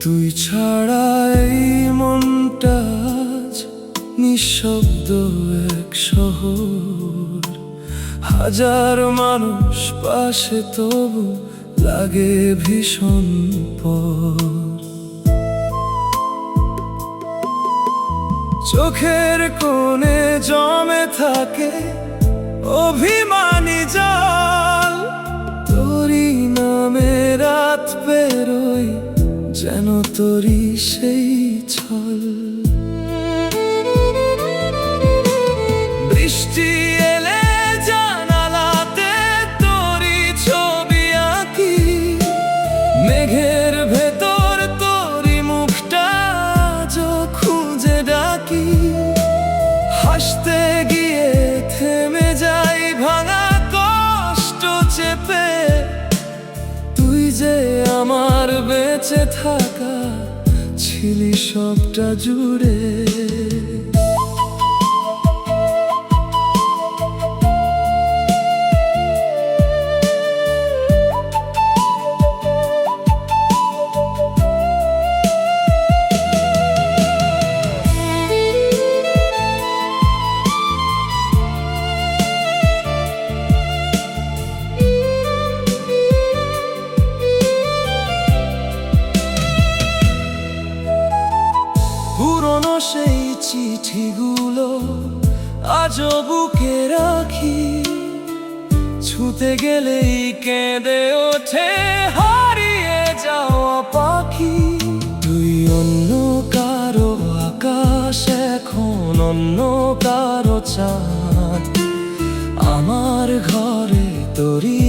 তুই ছাড়া এই মনটা নিঃশব্দ এক শহর, হাজার মানুষ পাশে তবু লাগে ভীষণ পর। চোখের কোণে জমে থাকে অভিমানী জল, তোরই নামে রাত পেরোই যেন তোরই সেই ছল। বৃষ্টি এলে জানালাতে তোরই ছবি আঁকি, মেঘের ভেতর তোরই মুখটা আজও খুঁজে ডাকি। হাসতে গিয়ে থেমে যাই ভাঙা কষ্ট চেপে, তুই যে আমার বেঁচে থাকা ছিলি সবটা জুড়ে। পুরনো সেই চিঠিগুলো আজও বুকে রাখি, ছুঁতে গেলেই কেঁদে ওঠে হারিয়ে যাওয়া পাখি। তুই অন্য কারো আকাশ, এখন অন্য কারো চাঁদ, আমার ঘরে তোরই